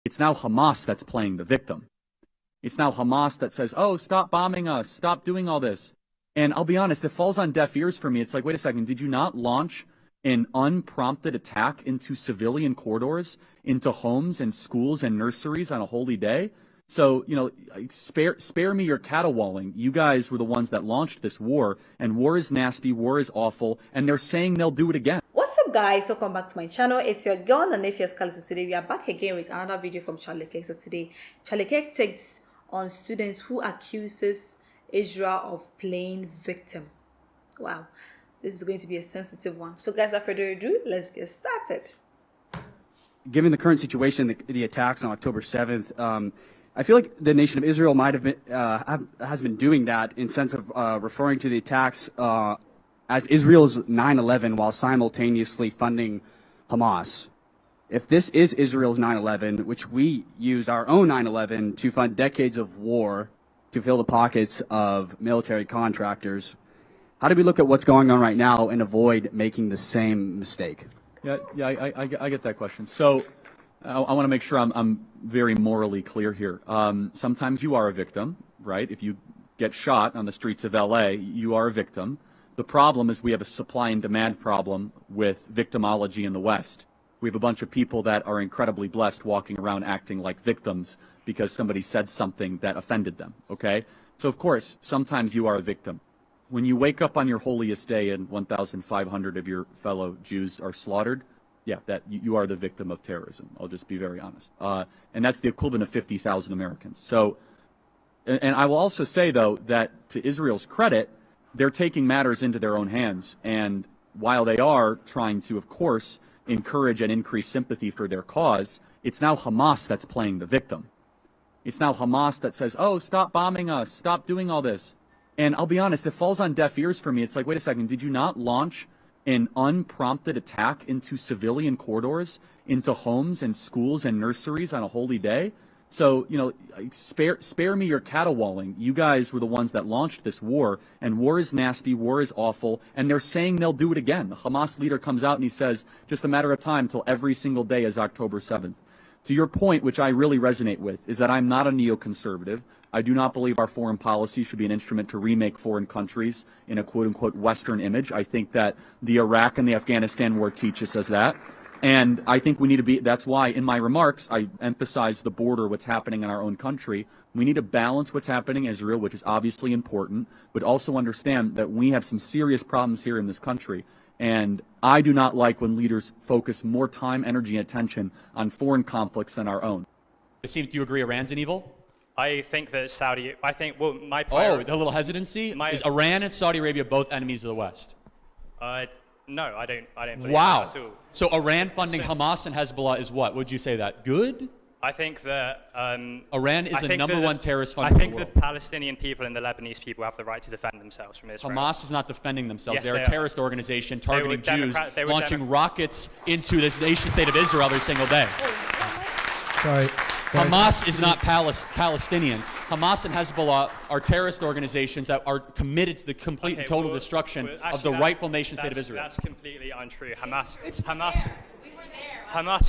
It's now Hamas that's playing the victim. It's now Hamas that says, oh, stop bombing us, stop doing all this. And I'll be honest, it falls on deaf ears for me. It's like, wait a second, did you not launch an unprompted attack into civilian corridors, into homes and schools and nurseries on a holy day? So, spare me your caterwauling. You guys were the ones that launched this war, and war is nasty, war is awful, and they're saying they'll do it again. What's up, guys? Welcome back to my channel. It's your girl and nephew Scarlett. So today we are back again with another video from Charlie Kirk. So today, Charlie Kirk takes on students who accuses Israel of playing victim. Wow, this is going to be a sensitive one. So guys, without further ado, let's get started. Given the current situation, the attacks on October 7th, I feel like the nation of Israel might have been has been doing that in sense of referring to the attacks as Israel's 9/11 while simultaneously funding Hamas. If this is Israel's 9/11, which we used our own 9/11 to fund decades of war to fill the pockets of military contractors, how do we look at what's going on right now and avoid making the same mistake? Yeah, I get that question. So I want to make sure I'm very morally clear here. Sometimes you are a victim, right? If you get shot on the streets of LA, you are a victim. The problem is we have a supply and demand problem with victimology in the West. We have a bunch of people that are incredibly blessed walking around acting like victims because somebody said something that offended them, okay? So of course, sometimes you are a victim. When you wake up on your holiest day and 1,500 of your fellow Jews are slaughtered, yeah, that you are the victim of terrorism. I'll just be very honest. And that's the equivalent of 50,000 Americans. So, and I will also say, though, that to Israel's credit, they're taking matters into their own hands. And while they are trying to, of course, encourage and increase sympathy for their cause, it's now Hamas that's playing the victim. It's now Hamas that says, oh, stop bombing us, stop doing all this. And I'll be honest, it falls on deaf ears for me. It's like, wait a second, did you not launch an unprompted attack into civilian corridors, into homes and schools and nurseries on a holy day? So, spare me your caterwauling. You guys were the ones that launched this war, and war is nasty, war is awful, and they're saying they'll do it again. The Hamas leader comes out and he says, just a matter of time till every single day is October 7th. To your point, which I really resonate with, is that I'm not a neoconservative. I do not believe our foreign policy should be an instrument to remake foreign countries in a quote-unquote Western image. I think that the Iraq and the Afghanistan war teaches us that. And I think we need to be, that's why in my remarks, I emphasize the border, what's happening in our own country. We need to balance what's happening in Israel, which is obviously important, but also understand that we have some serious problems here in this country. And I do not like when leaders focus more time, energy, and attention on foreign conflicts than our own. Do you agree Iran's an evil? I think that my priority... Oh, a little hesitancy? Is Iran and Saudi Arabia both enemies of the West? No, I don't believe that at all. So Iran funding Hamas and Hezbollah is what? Would you say that? Good? I think that... Iran is the number one terrorist funder in the world. I think the Palestinian people and the Lebanese people have the right to defend themselves from Israel. Hamas is not defending themselves. Yes, They're a terrorist organization targeting Jews, launching rockets into this nation-state of Israel every single day. Sorry. Hamas is not Palestinian. Hamas and Hezbollah are terrorist organizations that are committed to the complete and total destruction of the rightful nation-state of Israel. That's completely untrue. Hamas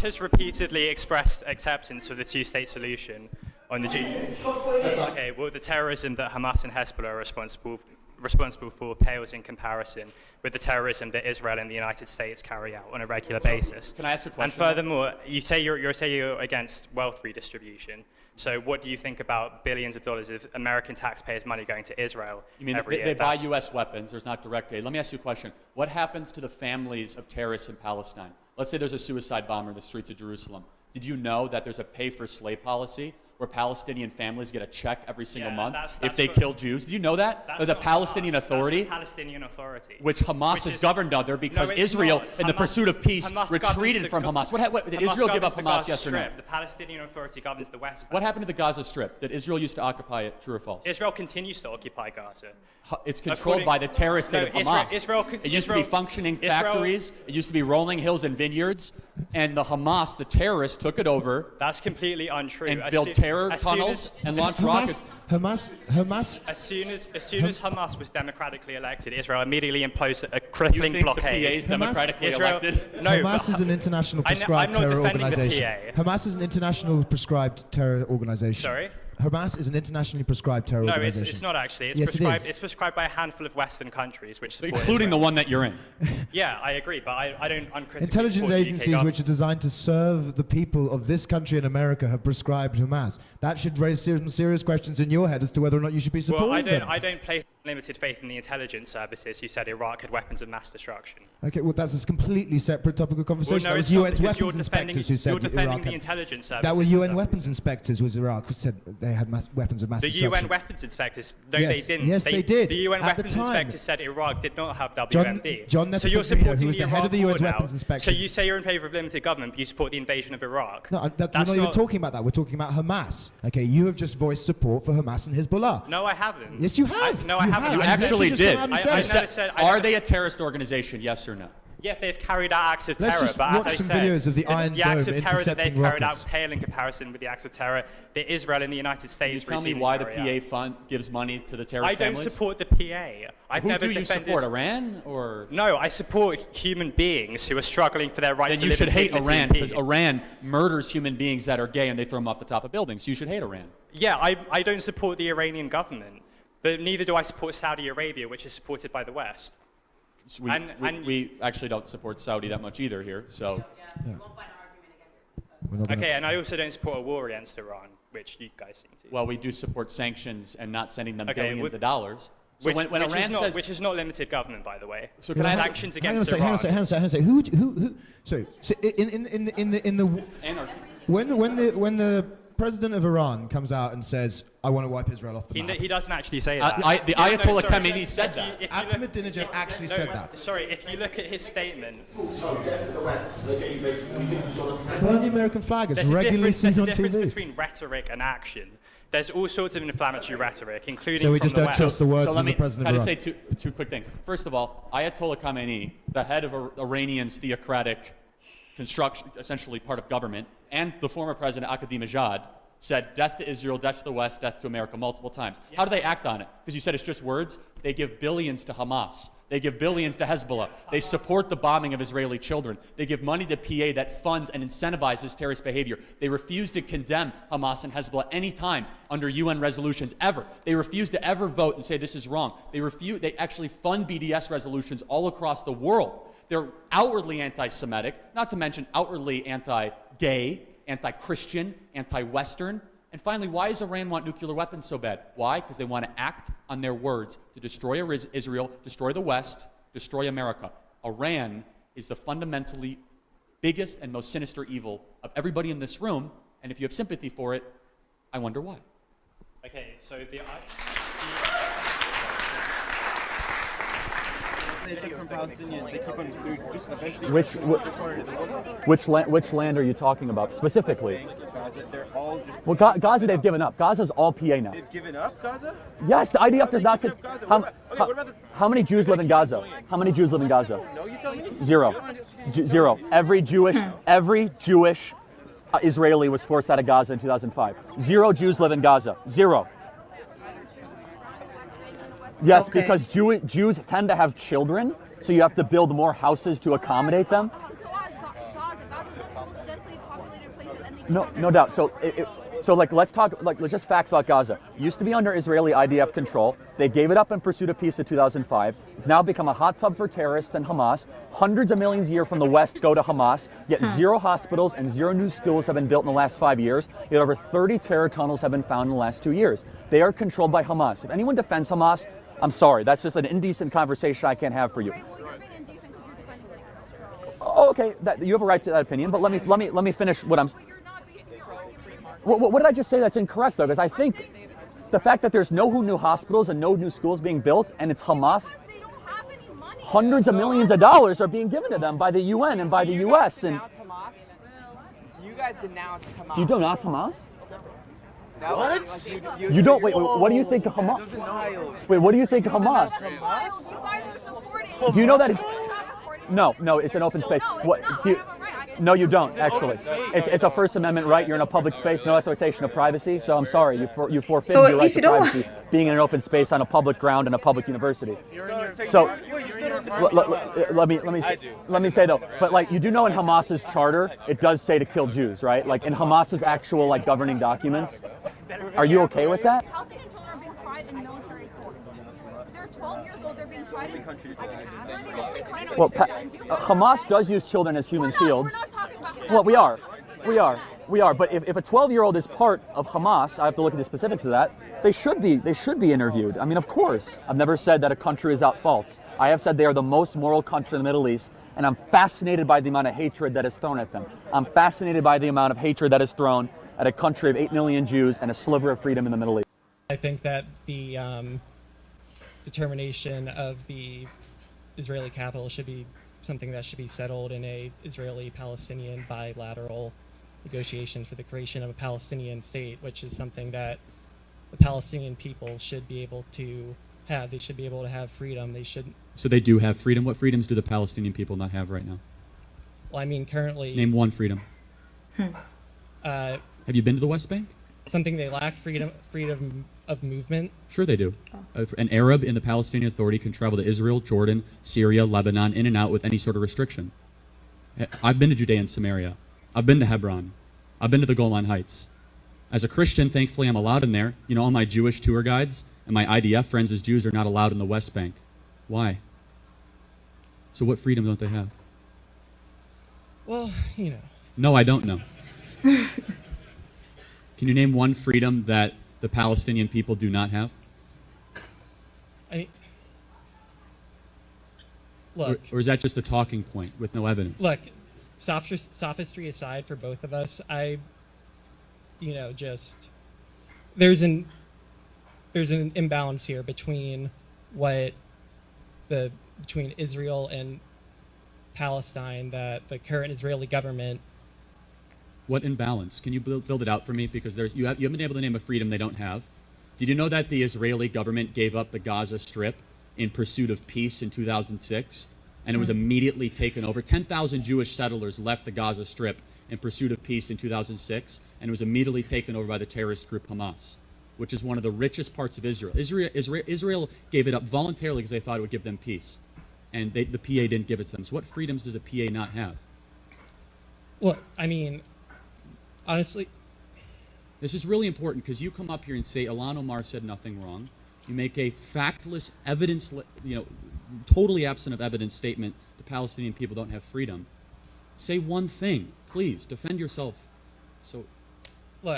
has repeatedly expressed acceptance of the two-state solution on the Okay, well, the terrorism that Hamas and Hezbollah are responsible for pales in comparison with the terrorism that Israel and the United States carry out on a regular basis. Can I ask a question? And furthermore, you say you're against wealth redistribution. So what do you think about billions of dollars of American taxpayers' money going to Israel every year? They buy U.S. weapons. There's not direct aid. Let me ask you a question. What happens to the families of terrorists in Palestine? Let's say there's a suicide bomber in the streets of Jerusalem. Did you know that there's a pay-for-slay policy where Palestinian families get a check every single month if they kill Jews? Did you know that? The Palestinian Authority, which Hamas is governed under because Israel, in the pursuit of peace, retreated from Hamas. Did Israel give up Hamas, yes or no? The Palestinian Authority governs the West Bank. What happened to the Gaza Strip? Did Israel used to occupy it, true or false? Israel continues to occupy Gaza. It's controlled by the terrorist state of Hamas. It used to be functioning factories. It used to be rolling hills and vineyards. And the Hamas, the terrorists, took it over. That's completely untrue. And built terrorist terror As soon tunnels as- and launch Hamas, rockets. Hamas. As soon as Hamas was democratically elected, Israel immediately imposed a crippling You think blockade. the PA is democratically Israel- elected? No, Hamas but- is an international I'm prescribed not terror defending the organization. PA. Hamas is an international prescribed terror organization. Sorry? Hamas is an internationally prescribed terror No, organization. it's not actually. It's Yes, it prescribed. is. It's prescribed by a handful of Western countries, which support Including the Israel. one that you're in. Yeah, I agree, but I don't uncritically Intelligence support the UK agencies government. which are designed to serve the people of this country in America have prescribed Hamas. That should raise some serious questions in your head as to whether or not you should be supporting Well, them. I don't place limited faith in the intelligence services who said Iraq had weapons of mass destruction. Okay, well, that's a completely separate topic of conversation. Well, no, that it's was not, UN's because you're weapons defending- inspectors who said you're defending Iraq the had... intelligence services. That were and UN stuff. weapons inspectors was Iraq who said they had weapons of mass The destruction. UN weapons inspectors, no, Yes, they didn't. yes, they did. The UN At the weapons time. inspectors said Iraq did not have John WMD. Nefertiti, so you're who supporting was the head Iraq of the UN's war now. weapons inspection. So you say you're in favour of limited government, but you support the invasion of Iraq. No, we're That's not even talking about that. We're talking about Hamas. Okay, you have just voiced support for Hamas and Hezbollah. No, I haven't. Yes, you have. No, I You haven't. have. You And you actually just come did. out and I- said I it. never said- I Are never- they a terrorist organization? Yes or no? Yeah, they've carried out acts of Let's terror, just but as watch I some said, videos of the Iron the acts Dome of terror that they've intercepting carried rockets. out pale in comparison with the acts of terror that Israel and the United Can you States tell me routinely why the carry out. PA fund gives money to the terrorist I don't families? support the PA. I've Who never do you defended... support, Iran or? No, I support human beings who are struggling for their right Then to you live should in hate dignity Iran and because peace. Iran murders human beings that are gay and they throw them off the top of buildings. You should hate Iran. Yeah, I don't support the Iranian government, but neither do I support Saudi Arabia, which is supported by the West. So we, And- we actually don't support Saudi that much either here. So We're not gonna- Okay, and I also don't support a war against Iran, which you guys seem to. well, we do support sanctions and not sending them Okay, billions would- of dollars. So Which, when which Iran is not, says, which is not limited government, by the way. so can I ask, Sanctions Hang on a against second. Iran. Hang on a second. Who? So in the anarchy. when the president of Iran comes out and says, "I want to wipe Israel off the map," He doesn't actually say that. The Ayatollah sorry, Khamenei said that. If you look- Ahmadinejad actually said that. Sorry, if you look at his statement, Burn the American flag. It's there's a regularly difference, seen on there's a difference TV. between rhetoric and action. There's all sorts of inflammatory rhetoric, including So we from just the don't West. trust the words So let of the me president kind of of Iran. say two quick things. First of all, Ayatollah Khamenei, the head of Iranian's theocratic construction, essentially part of government, and the former president Ahmadinejad said death to Israel, death to the West, death to America multiple times. How do they act on it? Because you said it's just words. They give billions to Hamas. They give billions to Hezbollah. They support the bombing of Israeli children. They give money to PA that funds and incentivizes terrorist behavior. They refuse to condemn Hamas and Hezbollah any time under UN resolutions, ever. They refuse to ever vote and say this is wrong. They actually fund BDS resolutions all across the world. They're outwardly anti-Semitic, not to mention outwardly anti-gay, anti-Christian, anti-Western. And finally, why does Iran want nuclear weapons so bad? Why? Because they want to act on their words to destroy Israel, destroy the West, destroy America. Iran is the fundamentally biggest and most sinister evil of everybody in this room. And if you have sympathy for it, I wonder why. Okay, so They take from Palestinians, they keep on they're just eventually Which land are you talking about specifically? Gaza, they're all just Well, Gaza they've given up. Gaza's all PA now. they've given up Gaza? Yes, the IDF does not. They've given up Gaza. How, What about- okay, what about the- how many Jews live in Gaza? How many Jews live in Gaza? No, you tell me. Zero. Zero. Every Jewish Israeli was forced out of Gaza in 2005. Zero Jews live in Gaza. Zero. Yes, Okay. because Jews tend to have children, so you have to build more houses to accommodate them. No doubt. So let's talk, let's just facts about Gaza. Used to be under Israeli IDF control. They gave it up in pursuit of peace in 2005. It's now become a hot tub for terrorists and Hamas. Hundreds of millions a year from the West go to Hamas, yet zero hospitals and zero new schools have been built in the last 5 years. Yet over 30 terror tunnels have been found in the last 2 years. They are controlled by Hamas. If anyone defends Hamas, I'm sorry. That's just an indecent conversation I can't have for you. Oh, okay, you have a right to that opinion, but let me finish what I'm. What did I just say that's incorrect, though? Because I think the fact that there's no new hospitals and no new schools being built, and it's Hamas, hundreds of millions of dollars are being given to them by the UN and by the US. And Do you guys denounce Hamas? do you denounce Hamas? What? You don't. Wait. What do you think of Hamas? Wait. What do you think of Hamas? Do you know that? No. It's an open space. What? Do you, No, you don't, actually. It's a First Amendment right. You're in a public space, no expectation of privacy. So I'm sorry, you forfeit So your right if to you don't privacy being in an open space on a public ground in a public university. So let me say though, but like you do know in Hamas's charter, it does say to kill Jews, right? Like in Hamas's actual like governing documents. Are you okay with that? Palestinian children are being tried in military courts. They're 12 years old. They're being tried in. Well, Hamas does use children as human shields. We're not talking about. Well, we are. But if a 12-year-old is part of Hamas, I have to look at the specifics of that. They should be interviewed. I mean, of course. I've never said that a country is at fault. I have said they are the most moral country in the Middle East, and I'm fascinated by the amount of hatred that is thrown at them. I'm fascinated by the amount of hatred that is thrown at a country of 8 million Jews and a sliver of freedom in the Middle East. I think that the determination of the Israeli capital should be something that should be settled in a Israeli-Palestinian bilateral negotiation for the creation of a Palestinian state, which is something that the Palestinian people should be able to have. They should be able to have freedom. They should. So they do have freedom. What freedoms do the Palestinian people not have right now? Well, I mean, currently. Name one freedom. Have you been to the West Bank? Something they lack freedom of movement. Sure they do. An Arab in the Palestinian Authority can travel to Israel, Jordan, Syria, Lebanon, in and out with any sort of restriction. I've been to Judea and Samaria. I've been to Hebron. I've been to the Golan Heights. As a Christian, thankfully, I'm allowed in there. You know, all my Jewish tour guides and my IDF friends as Jews are not allowed in the West Bank. Why? So what freedom don't they have? Well, you know. No, I don't know. Can you name one freedom that the Palestinian people do not have? Look. Or is that just a talking point with no evidence? Look, sophistry aside for both of us, there's an imbalance here between between Israel and Palestine that the current Israeli government. What imbalance? Can you build it out for me? Because you haven't been able to name a freedom they don't have. Did you know that the Israeli government gave up the Gaza Strip in pursuit of peace in 2006? And it was immediately taken over. 10,000 Jewish settlers left the Gaza Strip in pursuit of peace in 2006, and it was immediately taken over by the terrorist group Hamas, which is one of the richest parts of Israel. Israel gave it up voluntarily because they thought it would give them peace. And the PA didn't give it to them. So what freedoms does the PA not have? Look, I mean, honestly, this is really important because you come up here and say Ilhan Omar said nothing wrong. You make a factless, evidence, totally absent of evidence statement. The Palestinian people don't have freedom. Say one thing, please. Defend yourself. So, look,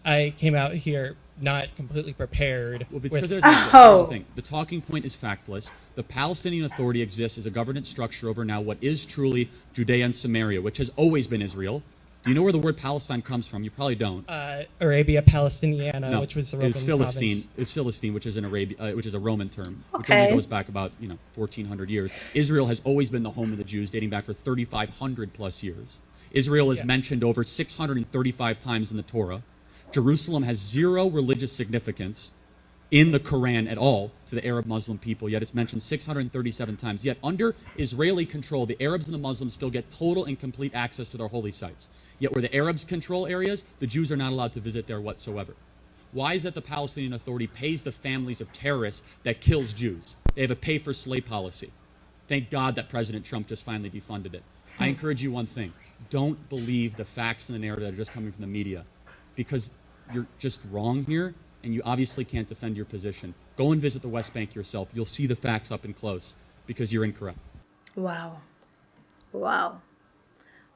I came out here not completely prepared. Well, because with, here's the thing. The talking point is factless. The Palestinian Authority exists as a governance structure over now what is truly Judea and Samaria, which has always been Israel. Do you know where the word Palestine comes from? You probably don't. Arabia Palestiniana, no, which was the Roman it was Philistine. province. It was Philistine, which is which is a Roman term, which only goes back about 1,400 years. Israel has always been the home of the Jews, dating back for 3,500 plus years. Israel is mentioned over 635 times in the Torah. Jerusalem has zero religious significance in the Quran at all to the Arab Muslim people, yet it's mentioned 637 times. Yet under Israeli control, the Arabs and the Muslims still get total and complete access to their holy sites. Yet where the Arabs control areas, the Jews are not allowed to visit there whatsoever. Why is it the Palestinian Authority pays the families of terrorists that kills Jews? They have a pay-for-slay policy. Thank God that President Trump just finally defunded it. I encourage you one thing. Don't believe the facts and the narrative that are just coming from the media, because you're just wrong here, and you obviously can't defend your position. Go and visit the West Bank yourself. You'll see the facts up and close, because you're incorrect. Wow. Wow.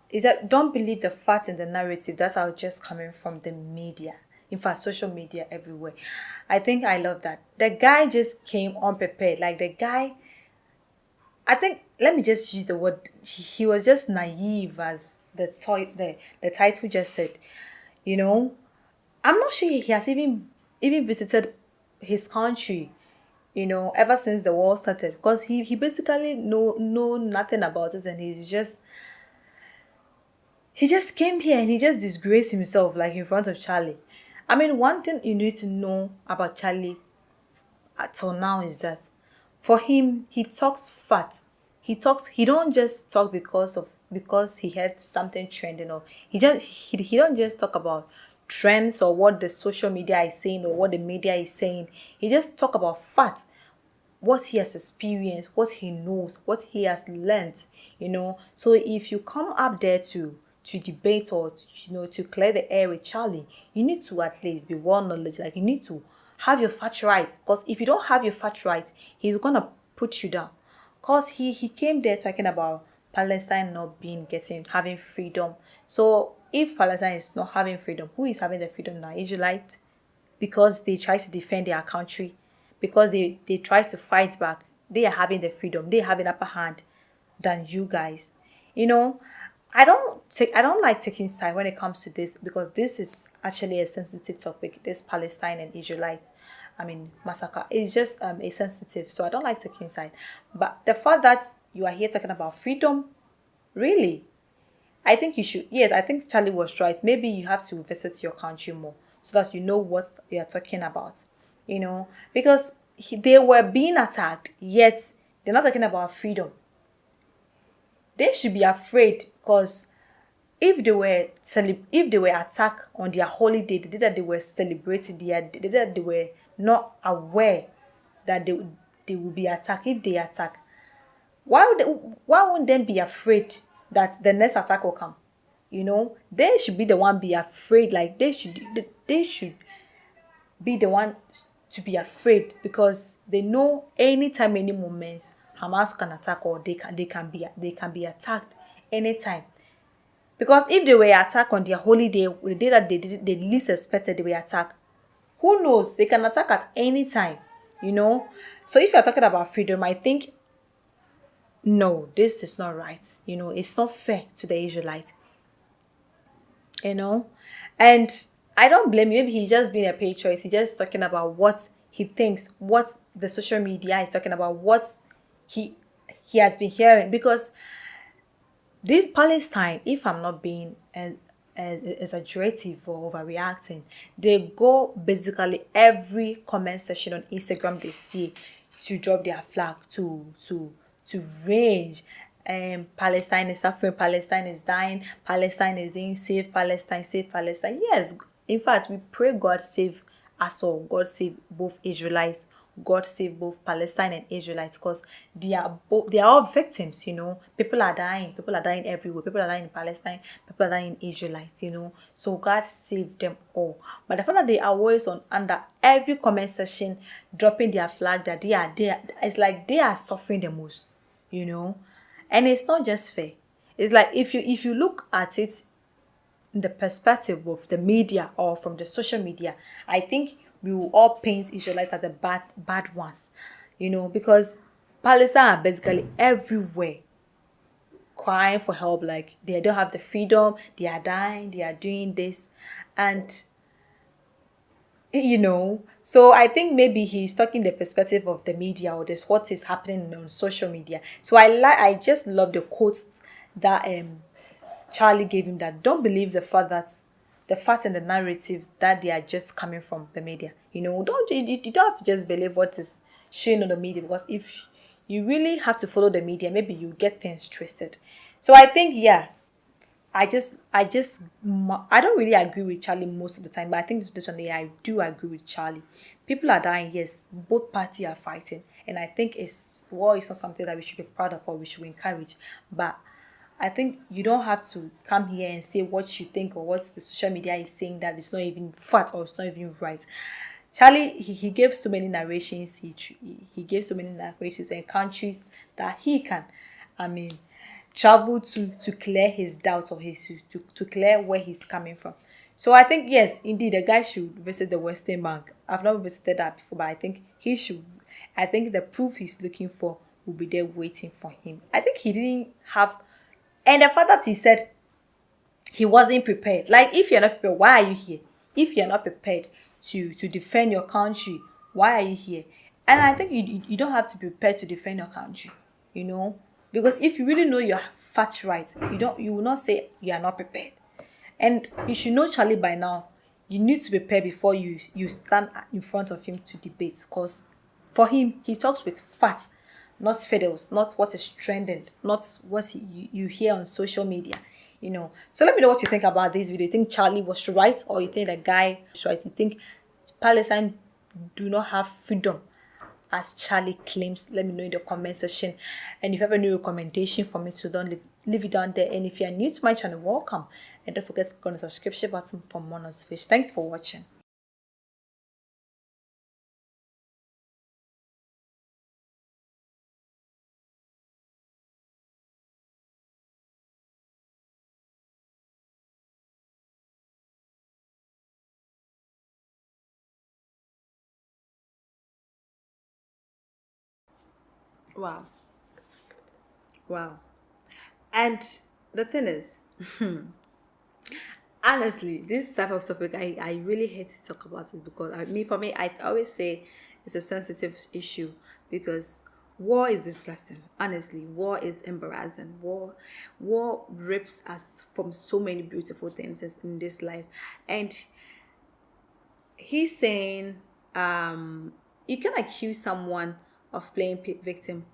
Is that don't believe the facts and the narrative that are just coming from the media. In fact, social media everywhere. I think I love that. The guy just came unprepared. Like the guy, I think, let me just use the word, he was just naive, as the title just said. I'm not sure he has even visited his country, ever since the war started, because he basically know nothing about it, and he just came here and he just disgraced himself like in front of Charlie. I mean, one thing you need to know about Charlie until now is that for him, he talks facts. He don't just talk because of because he had something trending, or he don't just talk about trends or what the social media is saying or what the media is saying. He just talk about facts, what he has experienced, what he knows, what he has learned, So if you come up there to debate or to clear the air with Charlie, you need to at least be well knowledge. Like, you need to have your facts right, because if you don't have your facts right, he's gonna put you down. Because he came there talking about Palestine not having freedom. So if Palestine is not having freedom, who is having the freedom now? Israelites, because they try to defend their country, because they try to fight back. They are having the freedom. They have an upper hand than you guys. I don't like taking side when it comes to this, because this is actually a sensitive topic. This Palestine and Israelite, massacre is just a sensitive. So I don't like taking side. But the fact that you are here talking about freedom, really, I think you should. Yes, I think Charlie was right. Maybe you have to visit your country more so that you know what you are talking about. Because they were being attacked, yet they're not talking about freedom. They should be afraid, because if they were attacked on their holiday, the day that they were celebrating, the day that they were not aware that they will be attacked. If they attack, why wouldn't they be afraid that the next attack will come? They should be the one be afraid. Like, they should be the one to be afraid, because they know anytime, any moment, Hamas can attack, or they can be attacked anytime. Because if they were attacked on their holiday, the day that they least expected they were attacked, who knows? They can attack at any time. So if you're talking about freedom, I think no, this is not right. It's not fair to the Israelite. And I don't blame you. Maybe he's just being a patriot. He's just talking about what he thinks, what the social media is talking about, what he has been hearing. Because this Palestine, if I'm not being exaggerative or overreacting, they go basically every comment section on Instagram they see to drop their flag, to rage. Palestine is suffering, Palestine is dying, Palestine is being saved, Palestine, save Palestine. Yes, in fact, we pray God save us all. God save both Israelites. God save both Palestine and Israelites, because they are all victims. People are dying everywhere. People are dying in Palestine, people are dying in Israelites. So God save them all. But the fact that they are always under every comment section dropping their flag, that they are there, it's like they are suffering the most. And it's not just fair. It's like, if you look at it in the perspective of the media or from the social media, I think we will all paint Israelites as the bad ones, because Palestine are basically everywhere crying for help. Like, they don't have the freedom, they are dying, they are doing this, and so I think maybe he's talking the perspective of the media, or this what is happening on social media. So I just love the quotes that Charlie gave him, that don't believe the fact and the narrative that they are just coming from the media. You don't have to just believe what is shown on the media, because if you really have to follow the media, maybe you get things twisted. So I think, yeah, I don't really agree with Charlie most of the time, but I think this one day I do agree with Charlie. People are dying, yes, both parties are fighting, and I think it's not something that we should be proud of or we should encourage. But I think you don't have to come here and say what you think or what the social media is saying that it's not even fact or it's not even right. Charlie, he gave so many narrations. He gave so many narrations in countries that he can, travel to clear his doubt, or to clear where he's coming from. So I think, yes, indeed, the guy should visit the Western Bank. I've not visited that before, but I think he should. I think the proof he's looking for will be there waiting for him. I think he didn't have, and the fact that he said he wasn't prepared. Like, if you're not prepared, why are you here? If you're not prepared to defend your country, why are you here? And I think you don't have to be prepared to defend your country, because if you really know your facts right, you will not say you are not prepared. And you should know Charlie by now. You need to prepare before you stand in front of him to debate, because for him, he talks with facts. not fiddles, not what is trending, not what you hear on social media, you know. So let me know what you think about this video. You think Charlie was right, or you think the guy was right? You think Palestine do not have freedom as Charlie claims? Let me know in the comment section. And if you have any recommendation for me to don't leave it down there. And if you are new to my channel, welcome. And don't forget to click on the subscription button for more notifications. Thanks for watching. Wow. Wow. And the thing is, honestly, this type of topic, I really hate to talk about it because for me, I always say it's a sensitive issue because war is disgusting. Honestly, war is embarrassing. War rips us from so many beautiful things in this life. And he's saying you can accuse someone of playing victim.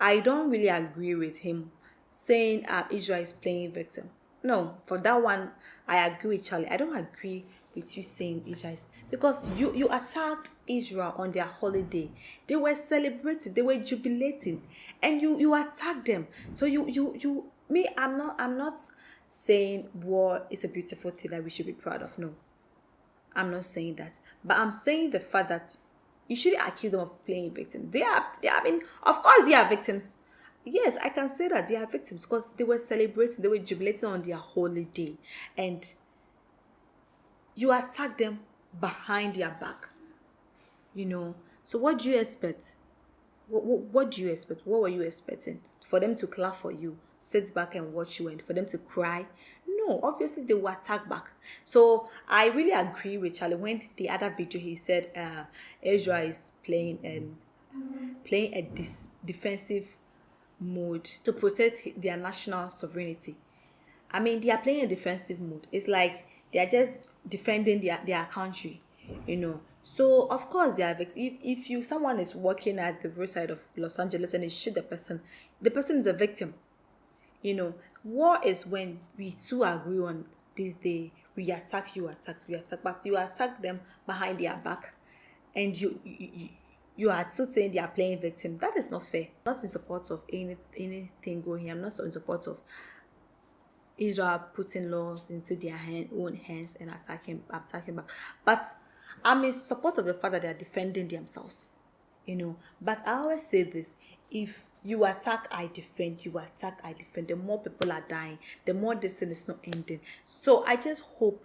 I don't really agree with him saying Israel is playing victim. No, for that one, I agree with Charlie. I don't agree with you saying Israel is, because you attacked Israel on their holiday. They were celebrating, they were jubilating, and you attacked them. So I'm not saying war is a beautiful thing that we should be proud of. No, I'm not saying that, but I'm saying the fact that you shouldn't accuse them of playing victim. I mean, of course they are victims. Yes, I can say that they are victims because they were celebrating, they were jubilating on their holiday, and you attack them behind their back. You know, so what do you expect? What do you expect? What were you expecting? For them to clap for you, sit back and watch you, and for them to cry? No, obviously they will attack back. So I really agree with Charlie when the other video he said Israel is playing a defensive mode to protect their national sovereignty. I mean, they are playing a defensive mode. It's like they are just defending their country, you know. So of course they are vexed. If someone is walking at the roadside of Los Angeles and they shoot the person is a victim. You know, war is when we two agree on this day. We attack, but you attack them behind their back, and you are still saying they are playing victim. That is not fair. I'm not in support of anything going here. I'm not in support of Israel putting laws into their own hands and attacking back. But I'm in support of the fact that they are defending themselves, you know. But I always say this: if you attack, I defend. You attack, I defend. The more people are dying, the more this thing is not ending. So I just hope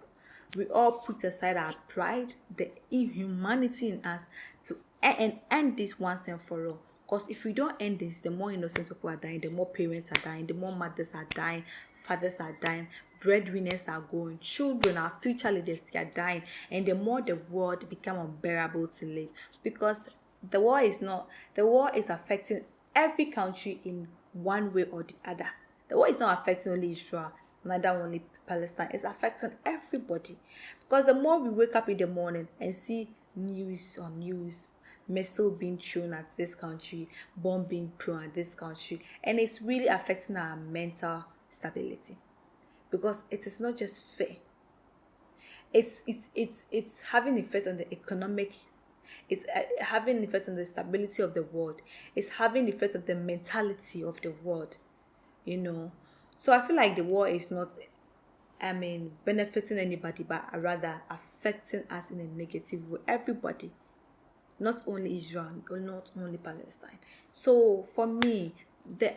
we all put aside our pride, the inhumanity in us, to end this once and for all. Because if we don't end this, the more innocent people are dying, the more parents are dying, the more mothers are dying, fathers are dying, breadwinners are going, children, our future leaders, they are dying, and the more the world become unbearable to live. Because the war is affecting every country in one way or the other. The war is not affecting only Israel, neither only Palestine. It's affecting everybody. Because the more we wake up in the morning and see news on news, missile being thrown at this country, bomb being thrown at this country, and it's really affecting our mental stability, because it is not just fair. It's having effect on the economic. It's having effect on the stability of the world. It's having effect on the mentality of the world, you know. So I feel like the war is not, benefiting anybody, but rather affecting us in a negative way. Everybody, not only Israel or not only Palestine. So for me,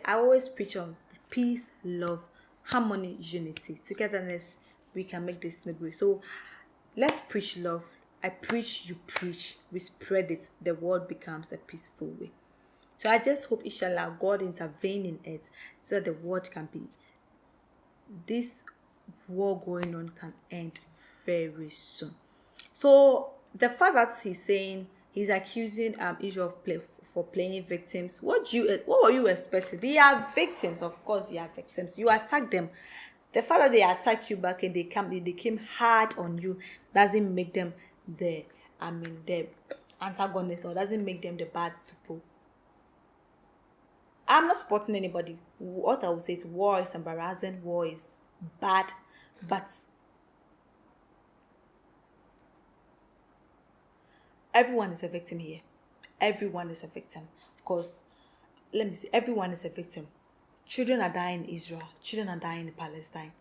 I always preach on peace, love, harmony, unity, togetherness. We can make this thing great. So let's preach love. I preach, you preach, we spread it. The world becomes a peaceful way. So I just hope, inshallah, God intervene in it so that the world can be, this war going on can end very soon. So the fact that he's saying he's accusing Israel for playing victims, what were you expecting? They are victims, of course they are victims. You attack them. The fact that they attack you back and they came hard on you doesn't make them the antagonists, or doesn't make them the bad people. I'm not supporting anybody. What I would say is war is embarrassing, war is bad, but everyone is a victim here. Everyone is a victim. Because, let me see, everyone is a victim. Children are dying in Israel. Children are dying in Palestine.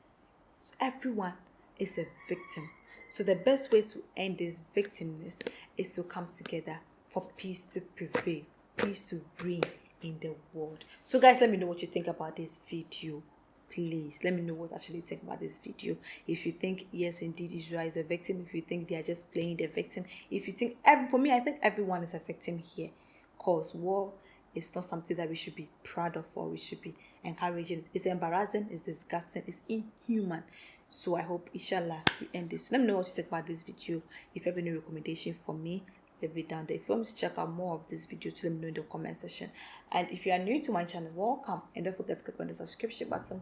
So everyone is a victim. So the best way to end this victimness is to come together for peace to prevail, peace to reign in the world. So guys, let me know what you think about this video. Please let me know what actually you think about this video. If you think yes, indeed Israel is a victim, if you think they are just playing the victim, if you think for me, I think everyone is a victim here, because war is not something that we should be proud of or we should be encouraging. It's embarrassing, it's disgusting, it's inhuman. So I hope inshallah we end this. Let me know what you think about this video. If you have any recommendation for me, leave it down there. If you want me to check out more of this video, let me know in the comment section. And if you are new to my channel, welcome, and don't forget to click on the subscription button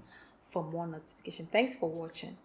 for more notification. Thanks for watching.